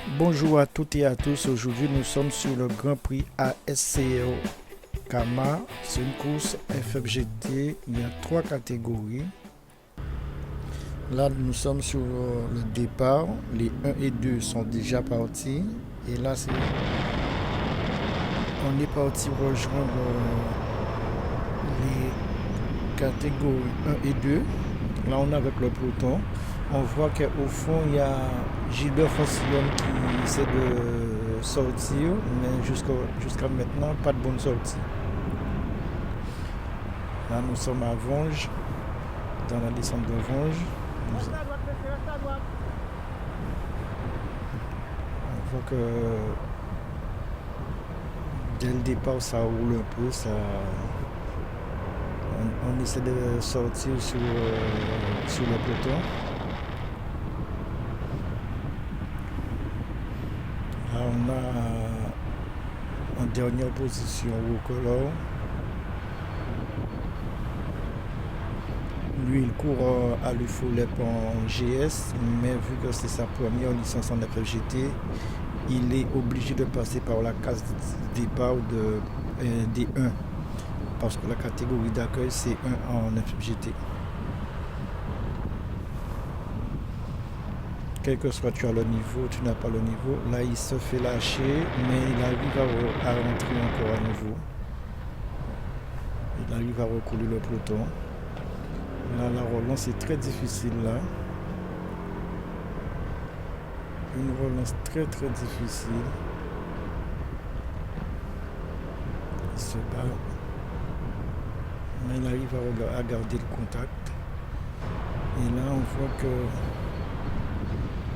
Bonjour à toutes et à tous. Aujourd'hui, nous sommes sur le Grand Prix ASCO Kama. C'est une course FFGT. Il y a trois catégories. Là, nous sommes sur le départ. Les 1 et 2 sont déjà partis. Et là, on est parti rejoindre les catégories 1 et 2. Là, on est avec le peloton. On voit qu'au fond, il y a Gilbert Francillon qui essaie de sortir, mais jusqu'à maintenant, pas de bonne sortie. Là, nous sommes à Vonge, dans la descente de Vonge. On voit que dès le départ, ça roule un peu. On essaie de sortir sur le peloton. Là, on a en dernière position Wokolor. Lui, il court à l'UFOLEP en GS, mais vu que c'est sa première licence en FFGT, il est obligé de passer par la case de départ des 1, parce que la catégorie d'accueil, c'est 1 en FFGT. Quel que soit tu as le niveau, tu n'as pas le niveau. Là, il se fait lâcher, mais il arrive à rentrer encore à nouveau. Il arrive à recouler le peloton. Là, la relance est très difficile là. Une relance très très difficile. Il se bat. Mais il arrive à garder le contact. Et là, on voit que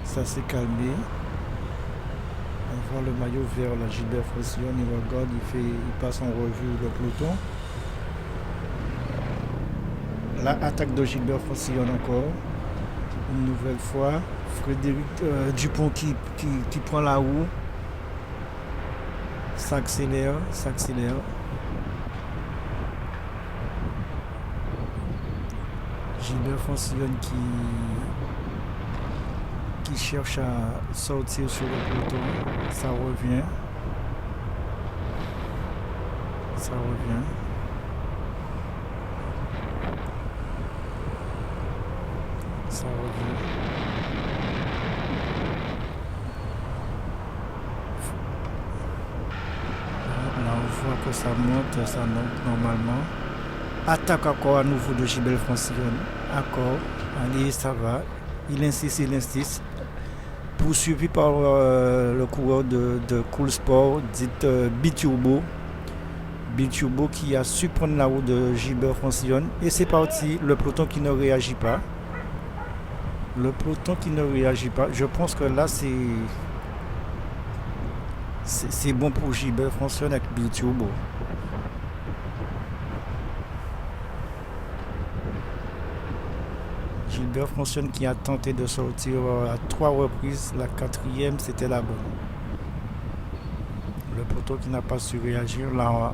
ça s'est calmé. On voit le maillot vert, la Gilbert Francillon, il regarde, il passe en revue le peloton. La attaque de Gilbert Francillon encore. Une nouvelle fois. Frédéric Dupont qui prend la roue. S'accélère. Gilbert Francillon qui cherche à sortir sur le peloton. Ça revient. Là, on voit que ça monte normalement. Attaque encore à nouveau de Gilbert Francillon. Encore. Allez, ça va. Il insiste. Poursuivi par le coureur de Cool Sport, dit Biturbo. Biturbo qui a su prendre la route de Gilbert Francillon. Et c'est parti, le peloton qui ne réagit pas. Je pense que là, c'est bon pour Gilbert Francillon avec Biturbo. Gilbert Francillon qui a tenté de sortir à 3 reprises. La 4e, c'était la bonne. Le peloton qui n'a pas su réagir. Là,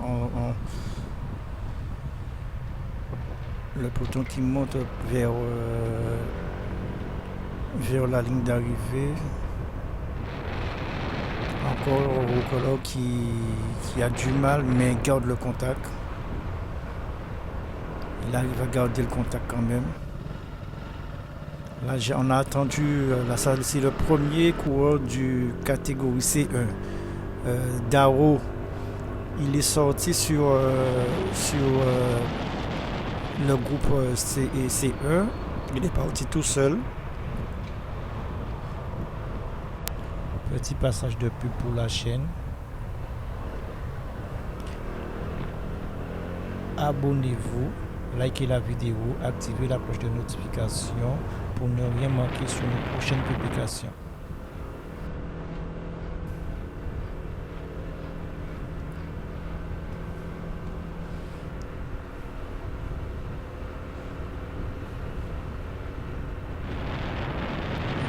le peloton qui monte vers la ligne d'arrivée. Encore Wokolor qui a du mal, mais garde le contact. Il arrive à garder le contact quand même. Là, on a attendu, là, c'est le premier coureur du catégorie C1. Daro, il est sorti sur le groupe C1. Il est parti tout seul. Petit passage de pub pour la chaîne. Abonnez-vous, likez la vidéo, activez la cloche de notification pour ne rien manquer sur nos prochaines publications.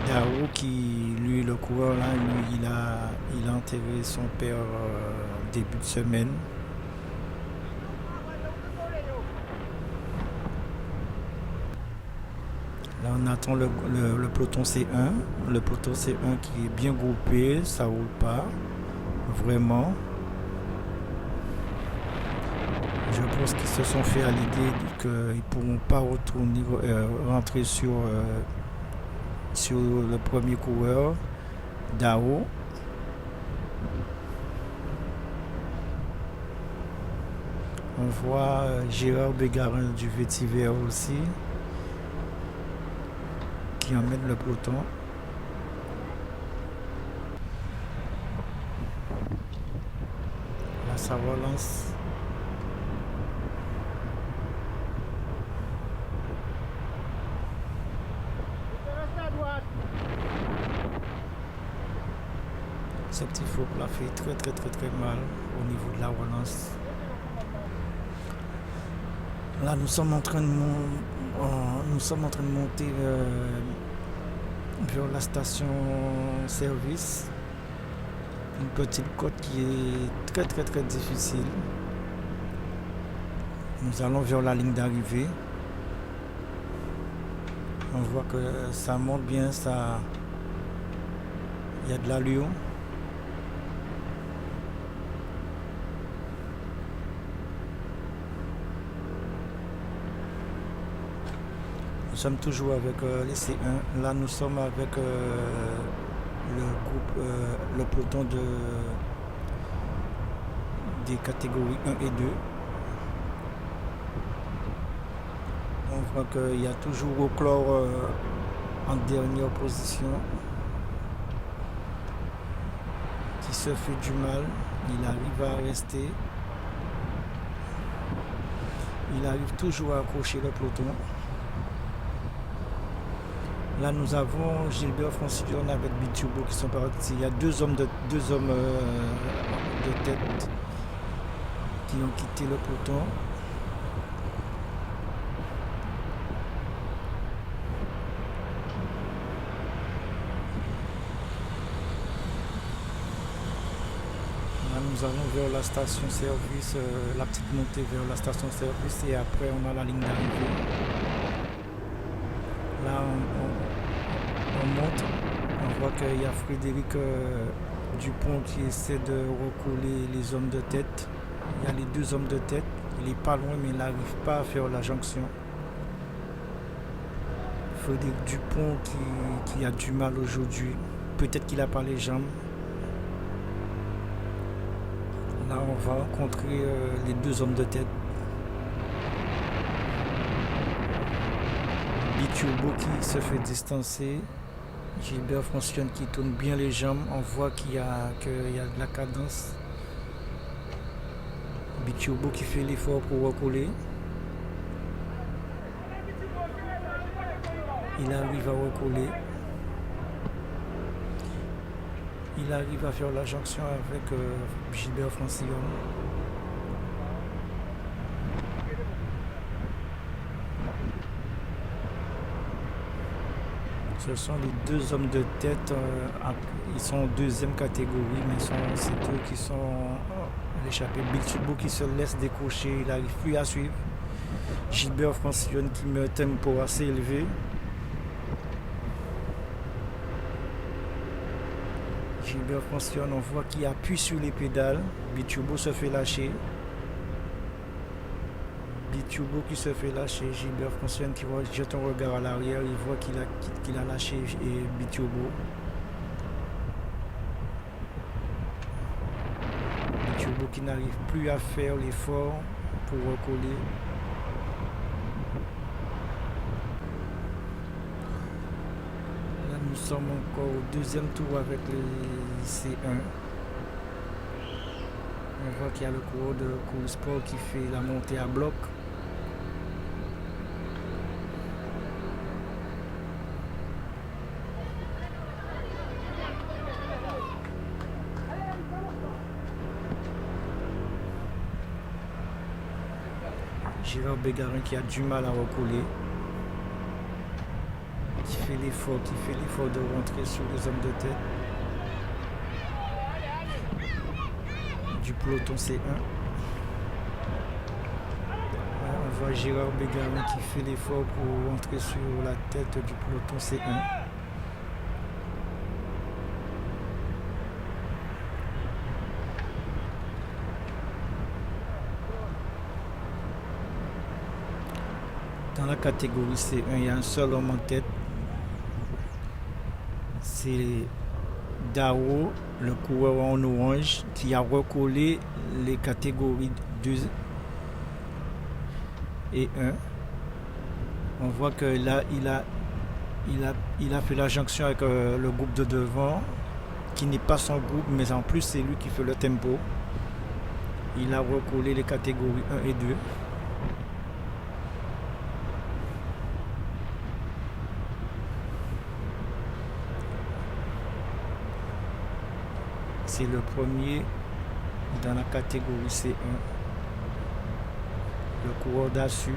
Daro qui, lui, le coureur là, lui, il a enterré son père début de semaine. Là, On attend le peloton C1. Le peloton C1 qui est bien groupé, ça roule pas. Vraiment. Je pense qu'ils se sont fait à l'idée qu'ils ne pourront pas rentrer sur le premier coureur, Dao. On voit Gérard Bégarin du Vétiver aussi, qui emmène le peloton. Là, ça relance. Ce petit faux plat fait très mal au niveau de la relance. Là, nous sommes en train de monter vers la station service. Une petite côte qui est très difficile. Nous allons vers la ligne d'arrivée. On voit que ça monte bien, il y a de l'allure. Nous sommes toujours avec les C1. Là, nous sommes avec le peloton des catégories 1 et 2. On voit qu'il y a toujours Auclore en dernière position, qui se fait du mal. Il arrive à rester. Il arrive toujours à accrocher le peloton. Là, nous avons Gilbert Francillon avec Bitubo qui sont partis. Il y a deux hommes de tête qui ont quitté le peloton. Là, nous allons vers la station-service, la petite montée vers la station-service et après on a la ligne d'arrivée. Là, on monte, on voit qu'il y a Frédéric Dupont qui essaie de recoller les hommes de tête. Il y a les deux hommes de tête, il est pas loin mais il n'arrive pas à faire la jonction. Frédéric Dupont qui a du mal aujourd'hui, peut-être qu'il n'a pas les jambes. Là, on va rencontrer les deux hommes de tête. Bitubo qui se fait distancer, Gilbert Francillon qui tourne bien les jambes, on voit qu'il y a de la cadence. Bitubo qui fait l'effort pour recoller. Il arrive à recoller. Il arrive à faire la jonction avec Gilbert Francillon. Ce sont les deux hommes de tête, ils sont en deuxième catégorie, mais c'est eux qui sont à l'échappée. Bitubo qui se laisse décrocher, il n'arrive plus à suivre. Gilbert Francillon qui met un tempo assez élevé. Gilbert Francillon, on voit qu'il appuie sur les pédales. Bitubo se fait lâcher. Bitubo qui se fait lâcher, Gilbert Francillon qui jette un regard à l'arrière, il voit qu'il a lâché Bitubo. Bitubo qui n'arrive plus à faire l'effort pour recoller. Là, nous sommes encore au deuxième tour avec les C1. On voit qu'il y a le coureur de Cool Sport qui fait la montée à bloc. Gérard Bégarin qui a du mal à recoller, qui fait l'effort de rentrer sur les hommes de tête du peloton C1. On voit Gérard Bégarin qui fait l'effort pour entrer sur la tête du peloton C1. Dans la catégorie C1, il y a un seul homme en tête. C'est Dao, le coureur en orange, qui a recollé les catégories 2 et 1. On voit que là, il a fait la jonction avec le groupe de devant, qui n'est pas son groupe, mais en plus c'est lui qui fait le tempo. Il a recollé les catégories 1 et 2. C'est le premier dans la catégorie C1, le coureur d'Assu.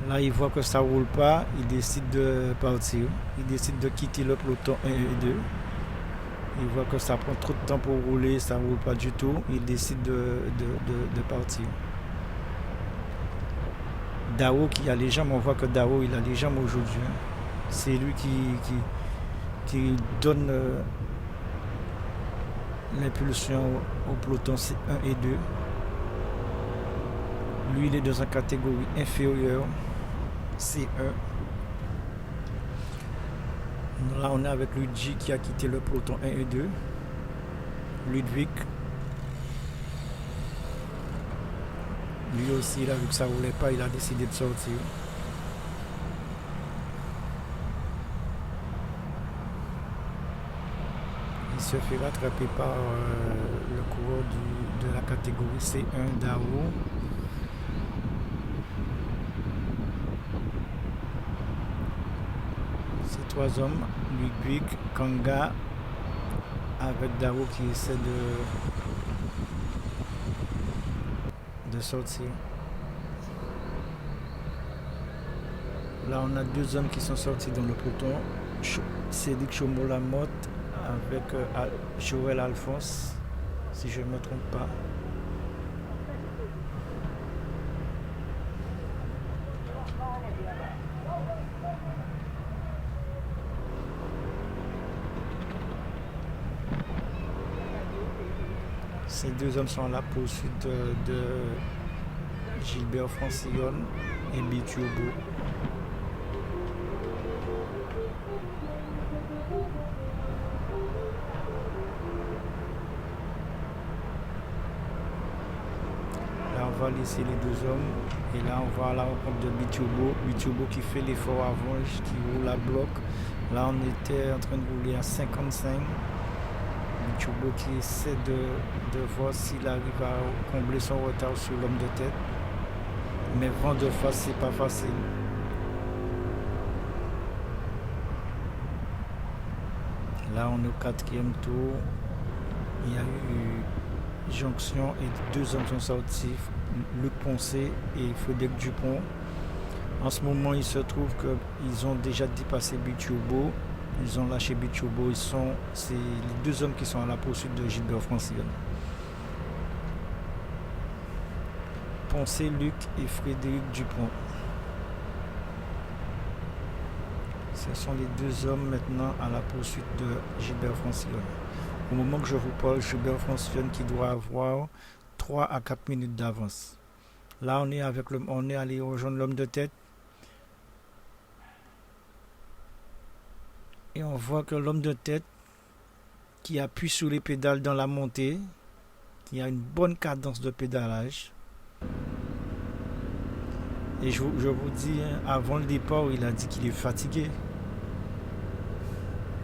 Là, il voit que ça ne roule pas, il décide de partir. Il décide de quitter le peloton 1 et 2. Il voit que ça prend trop de temps pour rouler, ça ne roule pas du tout. Il décide de partir. Dao qui a les jambes, on voit que Dao il a les jambes aujourd'hui. C'est lui qui donne l'impulsion au peloton C1 et 2. Lui il est dans une catégorie inférieure, C1. Là on est avec Luigi qui a quitté le peloton 1 et 2. Ludwig. Lui aussi, il a vu que ça ne roulait pas, il a décidé de sortir. Il se fait rattraper par le coureur de la catégorie C1, Dao. Ces trois hommes, Ludwig, Kanga, avec Dao qui essaie de sortir. Là on a deux hommes qui sont sortis dans le peloton, Cédric Chomo-Lamotte avec Joël Alphonse, si je ne me trompe pas. Ces deux hommes sont à la poursuite de Gilbert Francillon et Bitubo. Là on va laisser les deux hommes et là on va à la rencontre de Bitubo qui fait l'effort avant, qui roule à bloc. Là on était en train de rouler à 55. Bitubo qui essaie de voir s'il arrive à combler son retard sur l'homme de tête. Mais vent de face, c'est pas facile. Là, on est au quatrième tour. Il y a eu jonction et deux hommes sont sortis, Luc Poncé et Frédéric Dupont. En ce moment, il se trouve qu'ils ont déjà dépassé Bitubo. Ils ont lâché Bitubo. C'est les deux hommes qui sont à la poursuite de Gilbert Francillon. Poncé, Luc et Frédéric Dupont. Ce sont les deux hommes maintenant à la poursuite de Gilbert Francillon. Au moment que je vous parle, Gilbert Francillon qui doit avoir 3 à 4 minutes d'avance. Là, on est allé rejoindre l'homme de tête. Et on voit que l'homme de tête qui appuie sur les pédales dans la montée, qui a une bonne cadence de pédalage. Et je vous dis, avant le départ, il a dit qu'il est fatigué.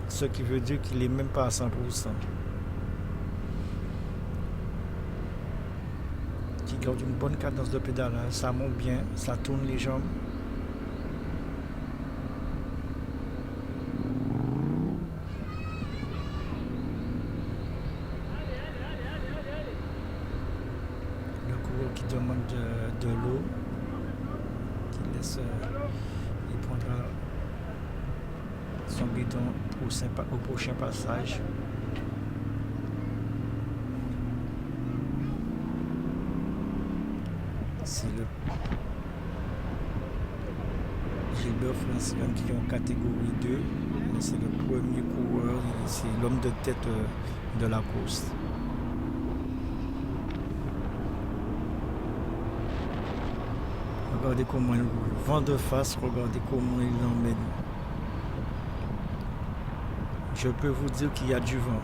Ce qui veut dire qu'il n'est même pas à 100%. Qui garde une bonne cadence de pédalage, ça monte bien, ça tourne les jambes. Qui demande de l'eau, qui laisse, il prendra son bidon au prochain passage. c'est le Gilbert Francillon qui est en catégorie 2. C'est le premier coureur, c'est l'homme de tête de la course. Regardez comment il vend de face, regardez comment il l'emmène. Je peux vous dire qu'il y a du vent.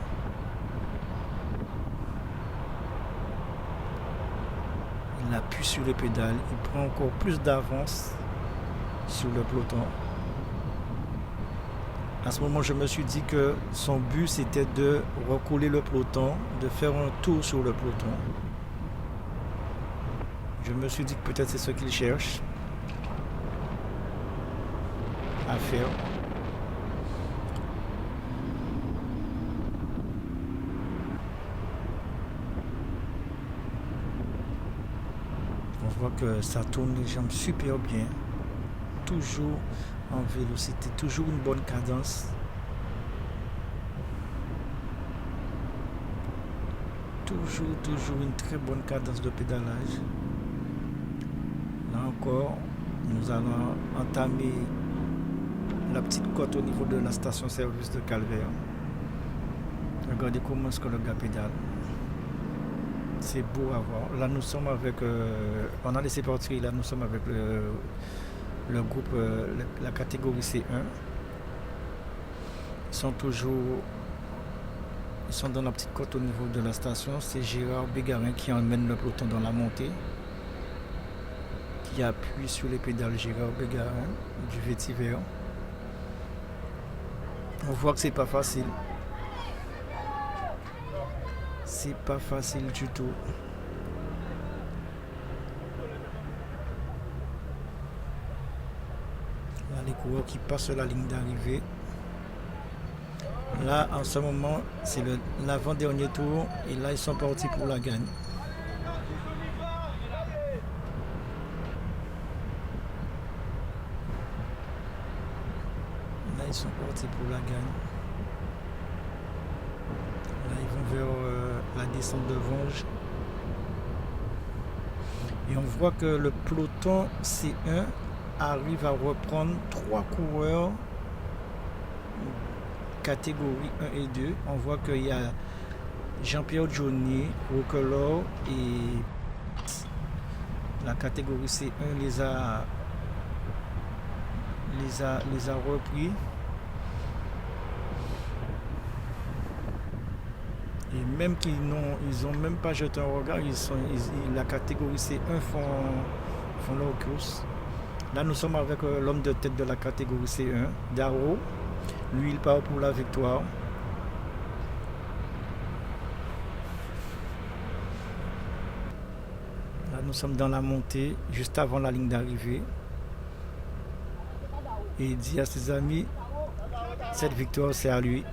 Il appuie sur les pédales, il prend encore plus d'avance sur le peloton. À ce moment, je me suis dit que son but, c'était de recoller le peloton, de faire un tour sur le peloton. Je me suis dit que peut-être c'est ce qu'il cherche à faire. On voit que ça tourne les jambes super bien. Toujours en vélocité, toujours une bonne cadence. Toujours une très bonne cadence de pédalage. Là encore, nous allons entamer la petite côte au niveau de la station-service de Calvaire. Regardez comment est-ce que le gars pédale. C'est beau à voir. Là, nous sommes avec... on a laissé partir, là, nous sommes avec le groupe, la catégorie C1. Ils sont dans la petite côte au niveau de la station. C'est Gérard Bégarin qui emmène le peloton dans la montée. Qui appuie sur les pédales. Gérard Bégarin du Vétiver. On voit que c'est pas facile. C'est pas facile du tout. Là, les coureurs qui passent la ligne d'arrivée. Là, en ce moment, c'est l'avant-dernier tour. Et là, ils sont partis pour la gagne. Là, ils sont partis pour la gagne. Là, ils vont vers la descente de Vonge. Et on voit que le peloton C1 arrive à reprendre 3 coureurs catégorie 1 et 2. On voit qu'il y a Jean-Pierre Johnny, Roquelaure et la catégorie C1 les a repris. Et même ils ont même pas jeté un regard, la catégorie C1 font leur course. Là, nous sommes avec l'homme de tête de la catégorie C1, Darro. Lui, il part pour la victoire. Là, nous sommes dans la montée, juste avant la ligne d'arrivée. Et il dit à ses amis, cette victoire, c'est à lui.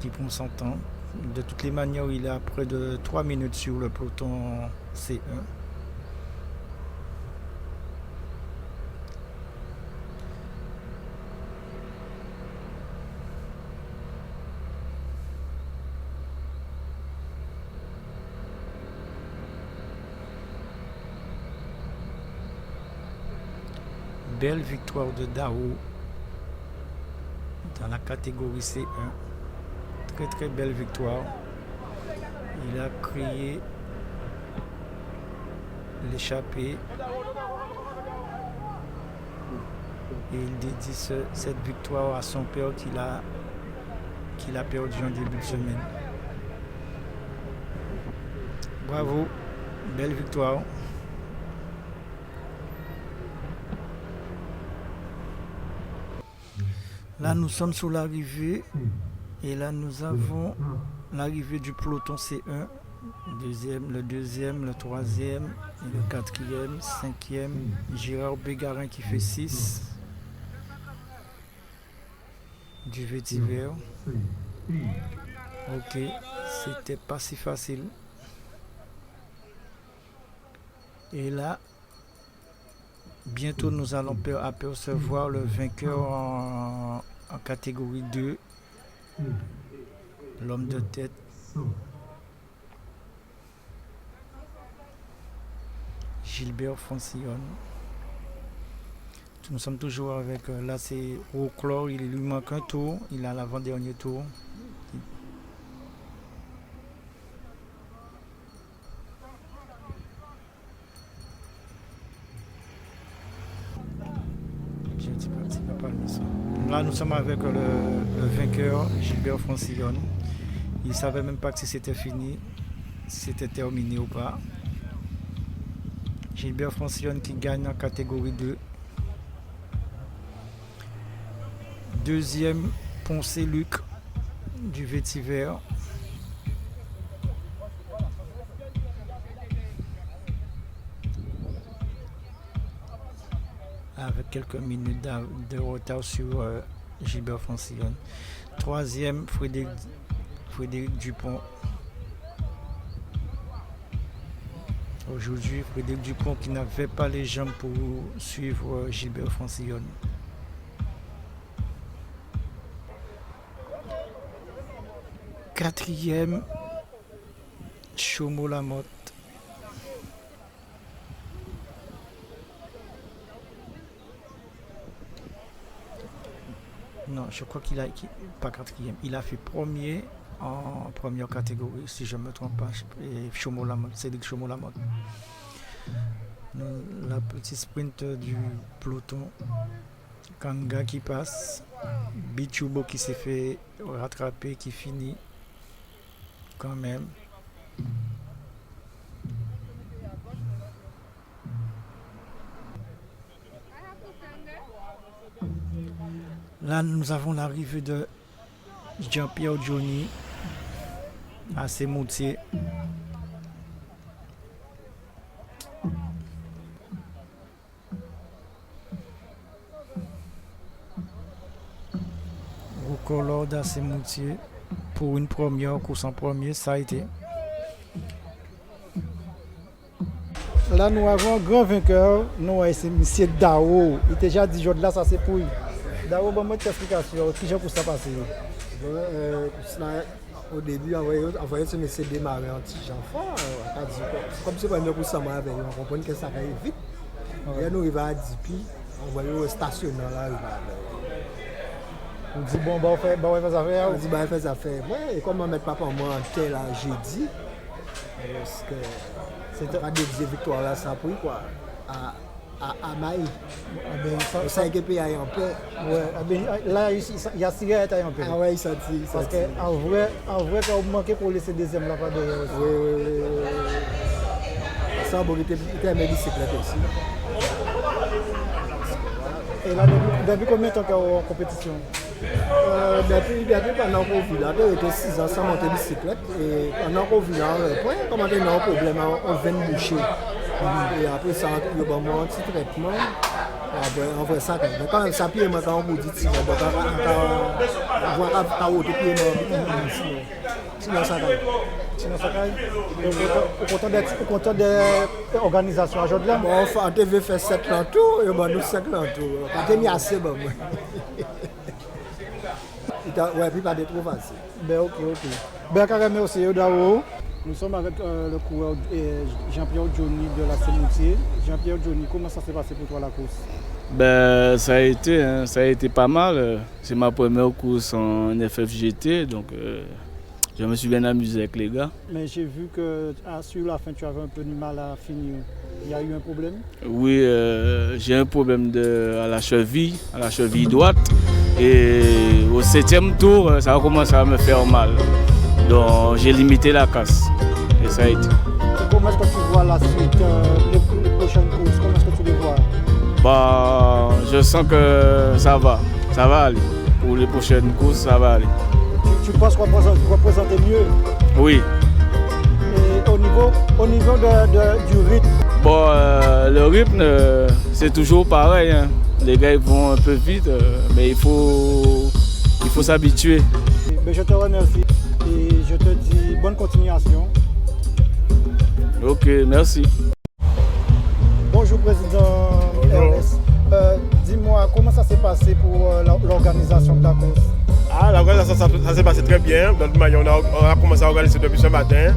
Qui prend son temps. De toutes les manières, il a près de 3 minutes sur le peloton C1. Belle victoire de Dao dans la catégorie C1. Très très belle victoire. Il a crié l'échappée et il dédie cette victoire à son père qu'il a perdu en début de semaine. Bravo, belle victoire. Là, nous sommes sur l'arrivée et là, nous avons l'arrivée du peloton C1, le deuxième, le troisième, le quatrième, cinquième. Gérard Bégarin qui fait 6 du Vétiver. Ok, c'était pas si facile. Et là, bientôt nous allons apercevoir le vainqueur en catégorie 2, l'homme de tête. Gilbert Francillon. Nous sommes toujours avec, là c'est Rouclair, il lui manque un tour, il a l'avant-dernier tour. Là nous sommes avec le vainqueur, Gilbert Francillon. Il ne savait même pas si c'était fini, si c'était terminé ou pas. Gilbert Francillon qui gagne en catégorie 2. Deuxième, Poncé Luc du Vétiver. Avec quelques minutes de retard sur Gilbert Francillon. Troisième, Frédéric Dupont. Aujourd'hui, Frédéric Dupont qui n'avait pas les jambes pour suivre Gilbert Francillon. Quatrième, Chomo Lamotte. Non, je crois qu'il a pas quatrième. Il a fait premier en première catégorie, si je ne me trompe pas. Chomo Lamotte, c'est Chomo Lamotte. La petite sprint du peloton. Kanga qui passe. Bichubo qui s'est fait rattraper, qui finit quand même. Là, nous avons l'arrivée de Jean-Pierre Johnny à Semoutier. Rouclair à Semoutier pour une première course en premier, ça a été. Là, nous avons un grand vainqueur, c'est M. Dao. Il était déjà dit aujourd'hui là, ça c'est pour lui. Dao, bon, moi, explication, qui j'ai pour ça passer? Au début, envoyer ce monsieur démarrer un petit enfant, comme c'est pas mieux pour ça, on comprend que ça arrive vite. Et nous, il va à Dipi, on voit le stationnement là. On dit bon, on fait des affaires. On dit bah, on fait des affaires. Ouais, et comme on met papa moi en tel là, jeudi, parce que c'est pas dédié victoire là, ça pour quoi. À Maï. Ça a été payé en paix. Ouais, là, il y a cigarette en paix. Ah ouais, il s'attire. Parce qu'en vrai, quand vous manquez pour laisser deuxième là, pas de. Oui. Ça, bon, il était à mes bicyclettes aussi. Et là, depuis combien de temps en compétition? Depuis pendant le Covid, il était 6 ans sans monter bicyclette. Et pendant le Covid, comment il y a un problème, on vient boucher. Et après ça, il y a un petit traitement. On voit ça quand même. Quand même, ça pied, quand on vous dit, on voit qu'à haut de pied, sinon ça caille. Sinon ça caille. Au content des organisations aujourd'hui là. Bon, on devait faire 7 tours et nous 5 tours. Quand on est assez bon. Ouais, puis pas de trop facile. Ben ok. Ben carrément aussi, Dao. Nous sommes avec le coureur Jean-Pierre Johnny de la Semoutier. Jean-Pierre Johnny, comment ça s'est passé pour toi la course? Ben, ça a été pas mal. C'est ma première course en FFGT, donc je me suis bien amusé avec les gars. Mais j'ai vu que sur la fin, tu avais un peu de mal à finir. Il y a eu un problème? Oui, j'ai un problème à la cheville droite. Et au 7e tour, ça a commencé à me faire mal. Donc j'ai limité la casse. Et ça a été. Et comment est-ce que tu vois la suite, les prochaines courses? Comment est-ce que tu les vois? Bah, je sens que ça va aller. Pour les prochaines courses, ça va aller. Tu penses qu'on va présenter mieux? Oui. Et au niveau du rythme? Bon, le rythme, c'est toujours pareil. Hein. Les gars ils vont un peu vite, mais il faut s'habituer. Mais je te remercie et je te dis bonne continuation. Ok, merci. Bonjour Président Ernest. Dis-moi, comment ça s'est passé pour l'organisation de la course? L'organisation ça s'est passé très bien. On a commencé à organiser depuis ce matin.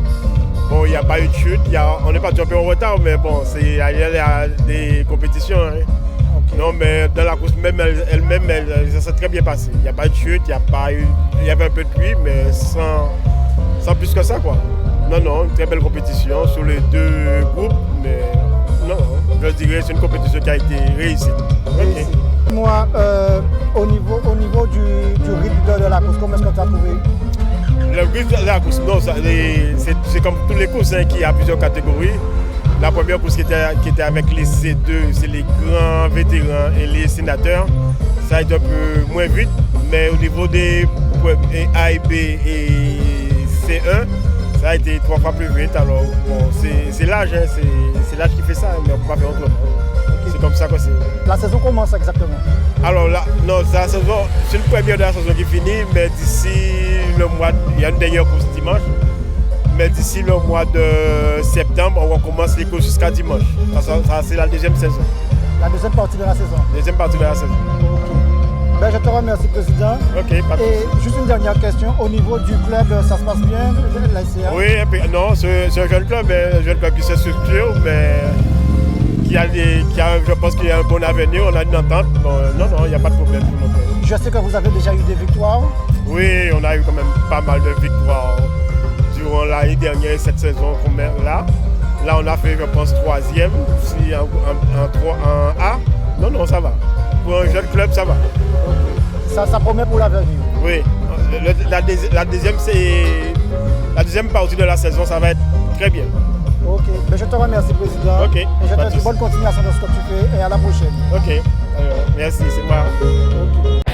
Bon, il n'y a pas eu de chute, on n'est pas tombé en retard, mais bon, il y a des compétitions. Hein. Okay. Non, mais dans la course même, elle-même, ça s'est très bien passé. Il n'y a pas eu de chute, il y avait un peu de pluie, mais sans plus que ça, quoi. Non, une très belle compétition sur les deux groupes, mais non, je dirais que c'est une compétition qui a été réussie. Okay. Moi, au niveau du rythme de la course, comment est-ce que tu as trouvé? Le rythme de la course, non, c'est comme toutes les courses hein, qui a plusieurs catégories. La première course qui était avec les C2, c'est les grands vétérans et les sénateurs. Ça a été un peu moins vite, mais au niveau des A et B et C1, ça a été 3 fois plus vite. Alors bon, c'est l'âge, hein, c'est l'âge qui fait ça, mais on ne peut pas faire autrement. Okay. C'est comme ça que c'est. La saison commence exactement? Alors là, non, c'est une première de la saison qui finit, mais d'ici le mois, il y a une dernière course dimanche. Mais d'ici le mois de septembre, on recommence les courses jusqu'à dimanche. Ça, c'est la deuxième saison. La deuxième partie de la saison? Deuxième partie de la saison. Okay. Ben, je te remercie, Président. Ok, pas de souci. Et juste une dernière question. Au niveau du club, ça se passe bien, la SCA? Oui, non, c'est un jeune club qui se structure, mais je pense qu'il y a un bon avenir. On a une entente. Bon, non, il n'y a pas de problème. Je sais que vous avez déjà eu des victoires. Oui, on a eu quand même pas mal de victoires. Durant l'année dernière, cette saison là, on a fait, je pense, 3e, si en A. Non, ça va. Pour un jeune club, ça va. Ça promet pour l'avenir. Oui. La deuxième partie de la saison, ça va être très bien. Ok. Ben, je te remercie, Président. Ok. Et je te souhaite bonne continuation de ce que tu fais et à la prochaine. Ok. Merci, c'est moi. Ok.